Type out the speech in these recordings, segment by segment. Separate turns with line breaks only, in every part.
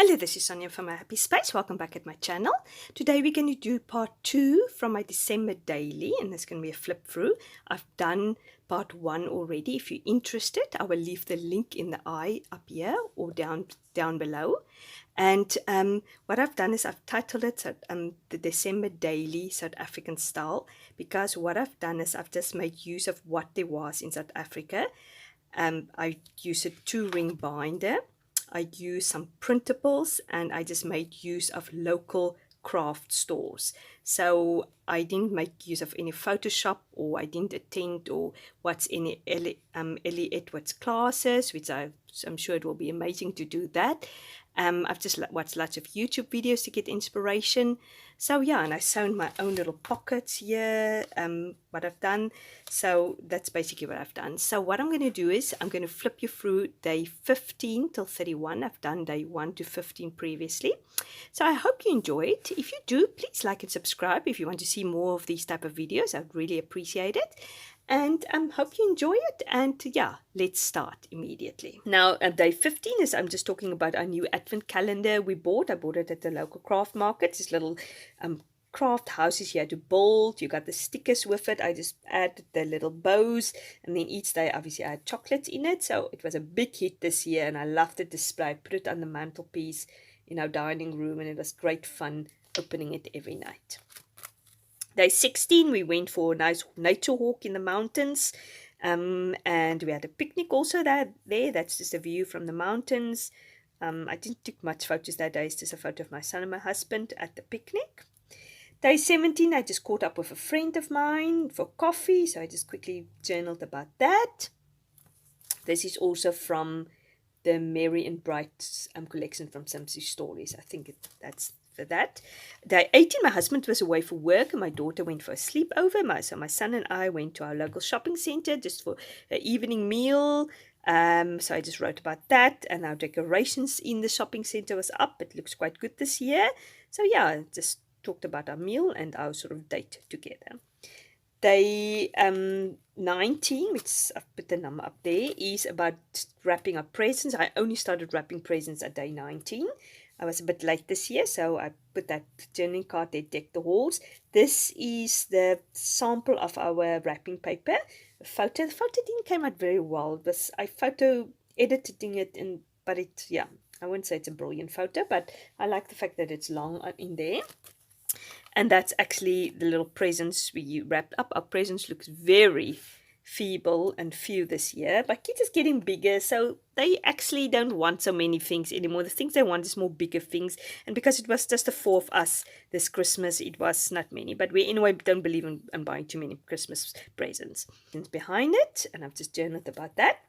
Hello, this is Sonja from My Happy Space. Welcome back at my channel. Today we're going to do part 2 from my December daily, and it's going to be a flip through. I've done part 1 already. If you're interested, I will leave the link in the eye up here or down below. And what I've done is I've titled it the December Daily South African Style, because what I've done is I've just made use of what there was in South Africa. I used a 2-ring binder. I used some printables, and I just made use of local craft stores. So I didn't make use of any Photoshop, or I didn't attend or watch any Ellie Edwards classes, which I'm sure it will be amazing to do that. I've just watched lots of YouTube videos to get inspiration. So yeah, and I sewn my own little pockets here, what I've done. So that's basically what I've done. So what I'm going to do is I'm going to flip you through day 15 till 31. I've done day 1 to 15 previously. So I hope you enjoy it. If you do, please like and subscribe if you want to see more of these type of videos. I'd really appreciate it. And hope you enjoy it. And yeah, let's start immediately. Now, day 15 is, I'm just talking about our new advent calendar we bought. I bought it at the local craft market. This little craft houses you had to build. You got the stickers with it. I just added the little bows, and then each day obviously I had chocolates in it. So it was a big hit this year, and I loved the display. I put it on the mantelpiece in our dining room, and it was great fun opening it every night. Day 16, we went for a nice nature walk in the mountains, and we had a picnic also there. That's just a view from the mountains. I didn't take much photos that day. It's just a photo of my son and my husband at the picnic. Day 17, I just caught up with a friend of mine for coffee, so I just quickly journaled about that. This is also from the Merry and Bright collection from Simpsy Stories. I think that's for that. Day 18, my husband was away for work, and my daughter went for a sleepover. So my son and I went to our local shopping centre just for an evening meal. So I just wrote about that, and our decorations in the shopping centre was up. It looks quite good this year. So yeah, just talked about our meal and our sort of date together. Day 19, which I've put the number up there, is about wrapping up presents. I only started wrapping presents at day 19. I was a bit late this year, so I put that journaling card there, Deck the Halls. This is the sample of our wrapping paper. The photo didn't come out very well. I photo editing it, but I wouldn't say it's a brilliant photo, but I like the fact that it's long in there. And that's actually the little presents we wrapped up. Our presents looks very feeble and few this year, but kids is getting bigger, so they actually don't want so many things anymore. The things they want is more bigger things, and because it was just the 4 of us this Christmas, it was not many, but we anyway don't believe in buying too many Christmas presents. Behind it, and I've just journaled about that.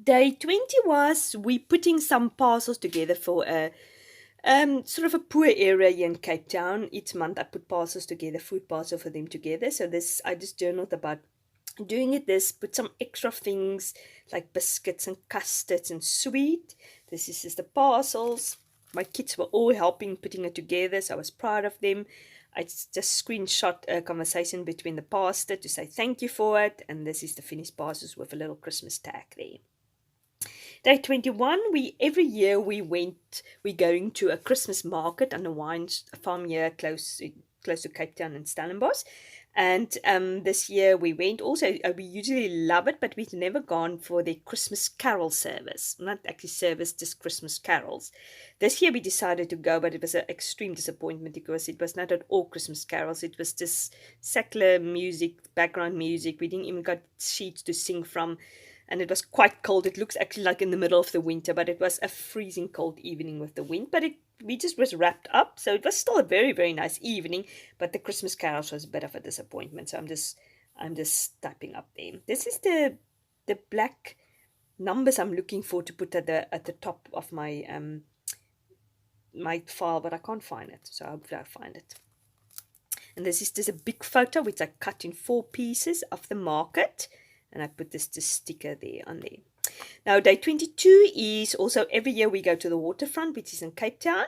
Day 20 was we putting some parcels together for a sort of a poor area here in Cape Town. Each month I put parcels together, food parcel for them together. So this, I just journaled about doing it put some extra things like biscuits and custards and sweet. This is just the parcels. My kids were all helping putting it together, so I was proud of them. I just screenshot a conversation between the pastor to say thank you for it, and this is the finished parcels with a little Christmas tag there. Day 21, every year we're going to a Christmas market on a wine farm here close to Cape Town and Stellenbosch. And this year we went also. We usually love it, but we've never gone for the Christmas carol service. Not actually service, just Christmas carols. This year we decided to go, but it was an extreme disappointment because it was not at all Christmas carols. It was just secular music, background music. We didn't even got sheets to sing from. And it was quite cold. It looks actually like in the middle of the winter, but it was a freezing cold evening with the wind. But we just was wrapped up, so it was still a very, very nice evening. But the Christmas carols was a bit of a disappointment. So I'm just typing up there. This is the black numbers I'm looking for to put at the top of my my file, but I can't find it. So hopefully I'll find it. And this is just a big photo which I cut in 4 pieces of the market. And I put this sticker there on there. Now, day 22 is also every year we go to the waterfront, which is in Cape Town.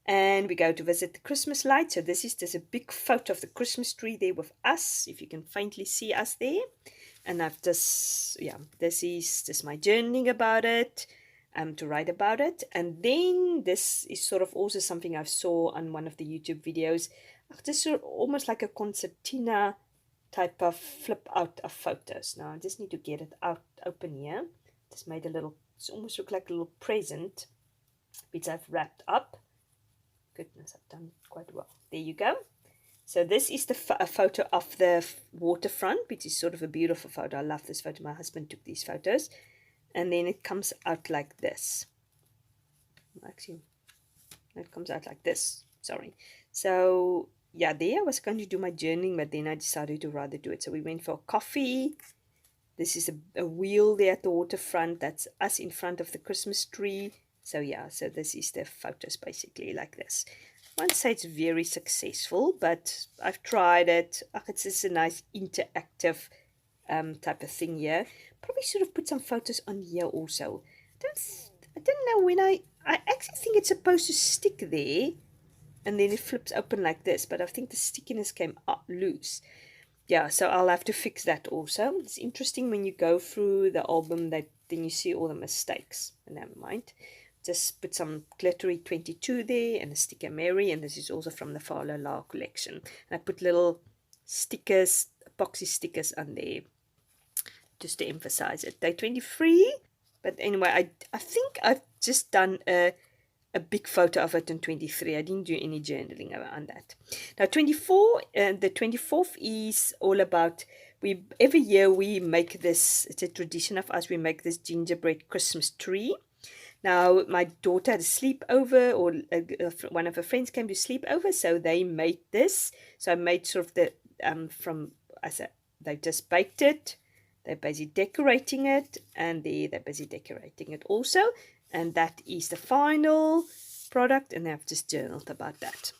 And we go to visit the Christmas lights. So this is just a big photo of the Christmas tree there with us, if you can faintly see us there. And I've just, this is just my journaling about it. to write about it. And then this is sort of also something I saw on one of the YouTube videos. Just sort of almost like a concertina type of flip out of photos. Now I just need to get it out open here. Just made a little, it's almost look like a little present which I've wrapped up. Goodness, I've done quite well. There you go. So this is the a photo of the waterfront, which is sort of a beautiful photo. I love this photo. My husband took these photos. And then it comes out like this. Actually, it comes out like this. Sorry. So, yeah, there I was going to do my journaling, but then I decided to rather do it. So we went for coffee. This is a wheel there at the waterfront. That's us in front of the Christmas tree. So, yeah, so this is the photos basically like this. I won't say it's very successful, but I've tried it. It's just a nice interactive type of thing here. Probably should have put some photos on here also. I don't know when I actually think it's supposed to stick there and then it flips open like this, but I think the stickiness came up loose. Yeah, so I'll have to fix that also. It's interesting when you go through the album that then you see all the mistakes. But never mind. Just put some glittery 22 there and a sticker Mary, and this is also from the Fa La La collection. And I put little stickers, epoxy stickers on there just to emphasize it. Day 23, but anyway, I think I've just done a big photo of it on 23. I didn't do any journaling on that. Now 24, the 24th is all about, every year we make this, it's a tradition of us, we make this gingerbread Christmas tree. Now, my daughter had a sleepover, or one of her friends came to sleep over, so they made this. So I made sort of the, they just baked it, they're busy decorating it, and they're busy decorating it also. And that is the final product, and I've just journaled about that.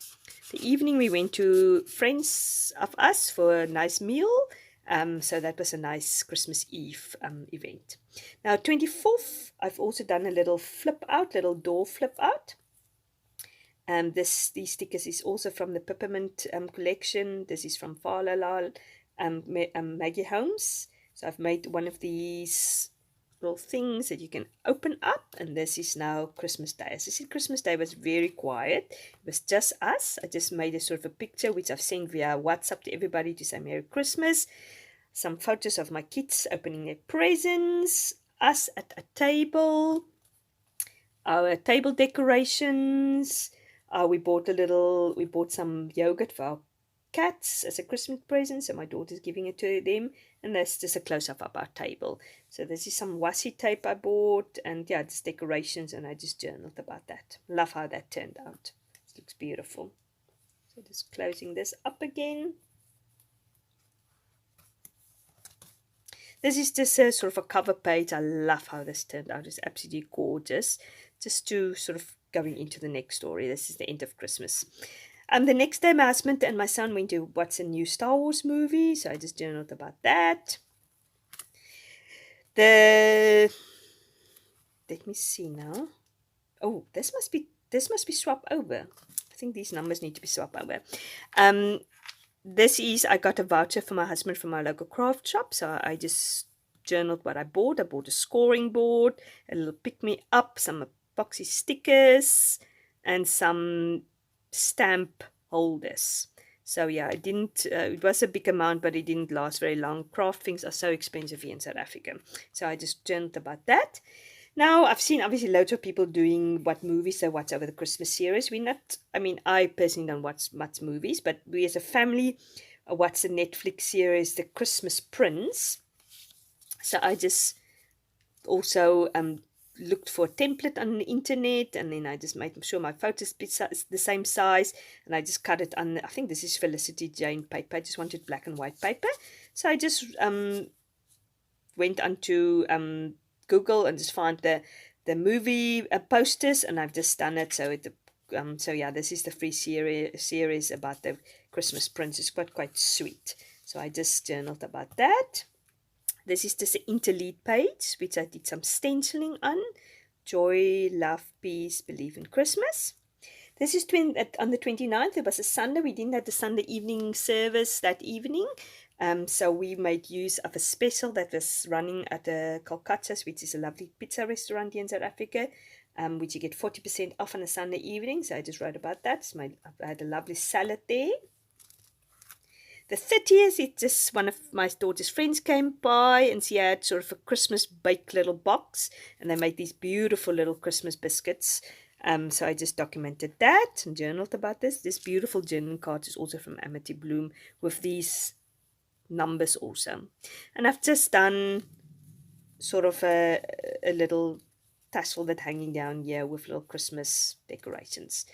The evening we went to friends of us for a nice meal. So that was a nice Christmas Eve event. Now 24th, I've also done a little flip out, little door flip out. These stickers is also from the Peppermint collection. This is from Fa La La Maggie Holmes. So I've made one of these little things that you can open up, and this is now Christmas Day. As I said, Christmas Day was very quiet. It was just us. I just made a sort of a picture which I've sent via WhatsApp to everybody to say Merry Christmas. Some photos of my kids opening their presents, us at a table, our table decorations. We bought some yogurt for our cats as a Christmas present, so my daughter's giving it to them, and that's just a close-up of our table. So this is some washi tape I bought, and yeah, just decorations, and I just journaled about that. Love how that turned out. It looks beautiful. So just closing this up again. This is just a sort of a cover page. I love how this turned out. It's absolutely gorgeous. Just to sort of going into the next story. This is the end of Christmas. The next day, my husband and my son went to watch a new Star Wars movie, so I just journaled about that. Let me see now. Oh, this must be swapped over. I think these numbers need to be swapped over. This is, I got a voucher for my husband from my local craft shop, so I just journaled what I bought. I bought a scoring board, a little pick-me-up, some epoxy stickers, and some stamp holders. So yeah, it was a big amount, but it didn't last very long. Craft things are so expensive here in South Africa. So I just journaled about that. Now, I've seen obviously loads of people doing what movies they watch over the Christmas series. I personally don't watch much movies, but we as a family watch the Netflix series, The Christmas Prince. So I just also looked for a template on the internet, and then I just made sure my photos is the same size, and I just cut it on, I think this is Felicity Jane paper. I just wanted black and white paper. So I just went onto Google and just find the movie posters, and I've just done it. So yeah, this is the free series about the Christmas Prince. It's quite sweet. So I just journaled about that. This is just an interlead page, which I did some stenciling on. Joy, love, peace, believe in Christmas. This is on the 29th. It was a Sunday. We didn't have the Sunday evening service that evening. So we made use of a special that was running at the Calcutta's, which is a lovely pizza restaurant here in South Africa, which you get 40% off on a Sunday evening. So I just wrote about that. I had a lovely salad there. The 30th, it's just one of my daughter's friends came by, and she had sort of a Christmas baked little box, and they made these beautiful little Christmas biscuits. So I just documented that and journaled about this. This beautiful journal card is also from Amity Bloom with these numbers also. And I've just done sort of a little tassel that hanging down here with little Christmas decorations.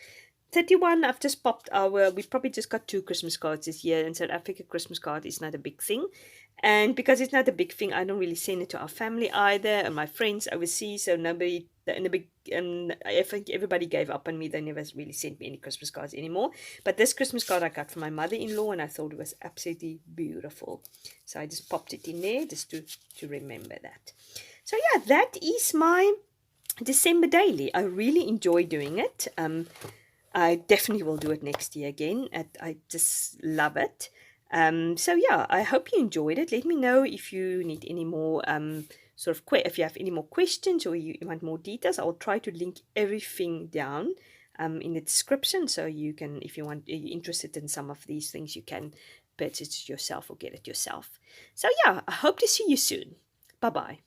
31, I've just popped we probably just got 2 Christmas cards this year. In South Africa, Christmas card is not a big thing. And because it's not a big thing, I don't really send it to our family either and my friends overseas. So nobody, in the big, I think everybody gave up on me. They never really sent me any Christmas cards anymore. But this Christmas card I got from my mother-in-law, and I thought it was absolutely beautiful. So I just popped it in there just to remember that. So yeah, that is my December daily. I really enjoy doing it. I definitely will do it next year again. I just love it. So yeah, I hope you enjoyed it. Let me know if you need any more if you have any more questions or you want more details. I'll try to link everything down in the description, so you can, if you're interested in some of these things, you can purchase it yourself or get it yourself. So yeah, I hope to see you soon. Bye bye.